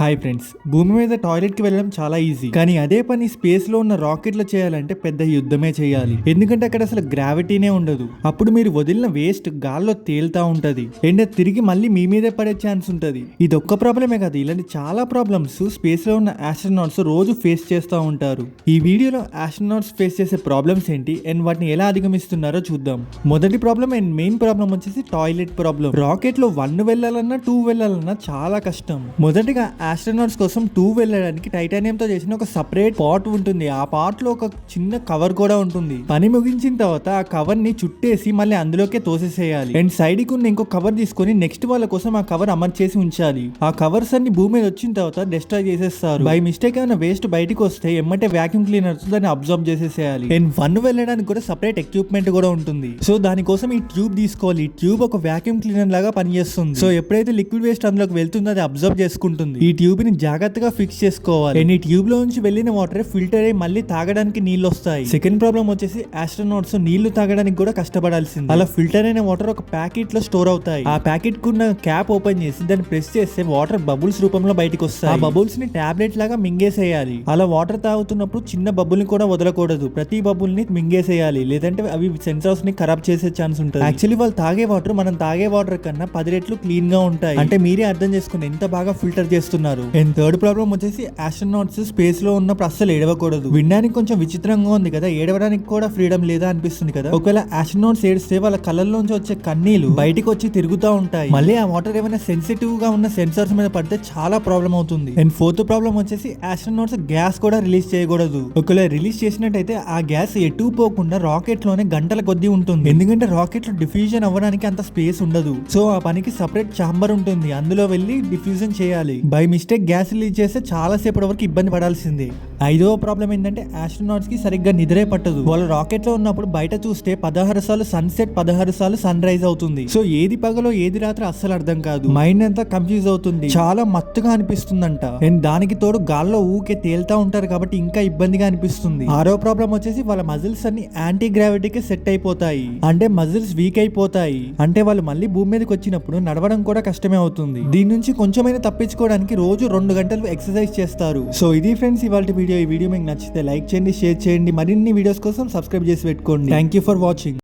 Hi friends, భూమి మీద toilet కి వెళ్ళడం చాలా ఈజీ. కానీ అదే పని స్పేస్ లో ఉన్న రాకెట్ లో చేయాలంటే పెద్ద యుద్ధమే చేయాలి. ఎందుకంటే అక్కడ అసలు గ్రావిటీనే ఉండదు. అప్పుడు మీరు వదిలిన వేస్ట్ గాల్లో తేలుతా ఉంటది. అండ్ తిరిగి మళ్ళీ మీ మీదే పడే ఛాన్స్ ఉంటది. ఇది ఒక్క ప్రాబ్లమే కాదు, ఇలాంటి చాలా ప్రాబ్లమ్స్ స్పేస్ లో ఉన్న ఆస్ట్రోనాట్స్ రోజు ఫేస్ చేస్తూ ఉంటారు. ఈ వీడియోలో ఆస్ట్రోనాట్స్ ఫేస్ చేసే ప్రాబ్లమ్స్ ఏంటి అండ్ వాటిని ఎలా అధిగమిస్తున్నారో చూద్దాం. మొదటి ప్రాబ్లం అండ్ మెయిన్ ప్రాబ్లం వచ్చేసి టాయిలెట్ ప్రాబ్లం. రాకెట్ లో 1 వెళ్ళాలన్నా 2 వెళ్ళాలన్నా చాలా కష్టం. మొదటిగా ఆస్ట్రోనాట్స్ కోసం 2 వెళ్ళడానికి టైటానియం తో చేసిన ఒక సపరేట్ పాట్ ఉంటుంది. ఆ పాట్ లో ఒక చిన్న కవర్ కూడా ఉంటుంది. పని ముగించిన తర్వాత ఆ కవర్ ని చుట్టేసి మళ్ళీ అందులోకే తోసేసేయాలి. అండ్ సైడ్ కి ఉన్న ఇంకో కవర్ తీసుకొని నెక్స్ట్ వాళ్ళ కోసం ఆ కవర్ అమర్చేసి ఉంచాలి. ఆ కవర్స్ అన్ని భూమి మీద వచ్చిన తర్వాత డిస్ట్రాయ్ చేసేస్తారు. బై మిస్టేక్ ఏమైనా వేస్ట్ బయటకు వస్తే ఎమ్మటే వాక్యూమ్ క్లీనర్ దాన్ని అబ్జర్వ్ చేసేసేయాలి. అండ్ 1 వెళ్ళడానికి కూడా సపరేట్ ఎక్విప్మెంట్ కూడా ఉంటుంది. సో దానికోసం ఈ ట్యూబ్ తీసుకోవాలి. ఈ ట్యూబ్ ఒక వాక్యూమ్ క్లీనర్ లాగా పనిచేస్తుంది. సో ఎప్పుడైతే లిక్విడ్ వేస్ట్ అందులోకి వెళ్తుందో అది అబ్జర్వ్ చేసుకుంటుంది. ఈ ట్యూబ్ ని జాగ్రత్తగా ఫిక్స్ చేసుకోవాలి. ఈ ట్యూబ్ లో నుంచి వెళ్ళిన వాటర్ ఫిల్టర్ అయ్యి మళ్ళీ తాగడానికి నీళ్లు వస్తాయి. సెకండ్ ప్రాబ్లం వచ్చేసి ఆస్ట్రోనాట్స్ నీళ్లు తాగడానికి కూడా కష్టపడాల్సింది. అలా ఫిల్టర్ అయిన వాటర్ ఒక ప్యాకెట్ లో స్టోర్ అవుతాయి. ఆ ప్యాకెట్ కున్న క్యాప్ ఓపెన్ చేసి దాన్ని ప్రెస్ చేస్తే వాటర్ బబుల్స్ రూపంలో బయటకు వస్తాయి. ఆ బబుల్స్ ని టాబ్లెట్ లాగా మింగేసేయాలి. అలా వాటర్ తాగుతున్నప్పుడు చిన్న బబుల్ ని కూడా వదలకూడదు. ప్రతి బబుల్ ని మింగేసేయాలి, లేదంటే అవి సెన్సార్స్ ని ఖరాబ్ చేసే ఛాన్స్ ఉంటుంది. యాక్చువల్లీ వాళ్ళు తాగే వాటర్ మనం తాగే వాటర్ కన్నా 10 రెట్లు క్లీన్ గా ఉంటాయి. అంటే మీరే అర్థం చేసుకుని ఎంత బాగా ఫిల్టర్ చేస్తున్నారు. అండ్ థర్డ్ ప్రాబ్లం వచ్చేసి ఆస్ట్రోనాట్స్ స్పేస్ లో ఉన్నప్పుడు అస్సలు ఏడవకూడదు. వినడానికి కొంచెం విచిత్రంగా ఉంది కదా, ఏడవడానికి కూడా ఫ్రీడమ్ లేదా అనిపిస్తుంది కదా. ఒకవేళ ఆస్ట్రోనాట్స్ ఏడిస్తే వాళ్ళ కళ్ళల్లోంచి వచ్చే కన్నీళ్లు బయటికి వచ్చి తిరుగుతూ ఉంటాయి. మళ్ళీ ఆ వాటర్ ఏమైనా సెన్సిటివ్ గా ఉన్న సెన్సార్స్ మీద పడితే చాలా ప్రాబ్లం అవుతుంది. అండ్ ఫోర్త్ ప్రాబ్లం వచ్చేసి ఆస్ట్రోనాట్స్ గ్యాస్ కూడా రిలీజ్ చేయకూడదు. ఒకవేళ రిలీజ్ చేసినట్టయితే ఆ గ్యాస్ ఎటు పోకుండా రాకెట్ లోనే గంటల కొద్దీ ఉంటుంది. ఎందుకంటే రాకెట్ లో డిఫ్యూజన్ అవ్వడానికి అంత స్పేస్ ఉండదు. సో ఆ పనికి సపరేట్ ఛాంబర్ ఉంటుంది, అందులో వెళ్ళి డిఫ్యూజన్ చేయాలి. బై మిస్టేక్ గ్యాస్ రిలీజ్ చేస్తే చాలా సేపటి వరకు ఇబ్బంది పడాల్సిందే. ఐదవ ప్రాబ్లం ఏంటంటే ఆస్ట్రోనాట్స్ కి సరిగ్గా నిద్రే పట్టదు. వాళ్ళు రాకెట్ లో ఉన్నప్పుడు బయట చూస్తే 16 సార్లు సన్సెట్, 16 సార్లు సన్ రైజ్ అవుతుంది. సో ఏది పగలో ఏది రాత్రి అస్సలు అర్థం కాదు. మైండ్ అంతా కన్ఫ్యూజ్ అవుతుంది, చాలా మత్తుగా అనిపిస్తుందంట. అండ్ దానికి తోడు గాల్లో ఊకే తేలుతా ఉంటారు కాబట్టి ఇంకా ఇబ్బందిగా అనిపిస్తుంది. ఆరో ప్రాబ్లం వచ్చేసి వాళ్ళ మజిల్స్ అన్ని యాంటీ గ్రావిటీకి సెట్ అయిపోతాయి. అంటే మజిల్స్ వీక్ అయిపోతాయి. అంటే వాళ్ళు మళ్ళీ భూమి మీదకి వచ్చినప్పుడు నడవడం కూడా కష్టమే అవుతుంది. దీని నుంచి కొంచెమైనా తప్పించుకోవడానికి రోజు 2 గంటలు ఎక్సర్సైజ్ చేస్తారు. సో ఇది ఫ్రెండ్స్ ఇవాళ వీడియో. ఈ వీడియో మీకు నచ్చితే లైక్ చేయండి, షేర్ చేయండి. మరిన్ని వీడియోస్ కోసం సబ్స్క్రైబ్ చేసి పెట్టుకోండి. Thank you for watching.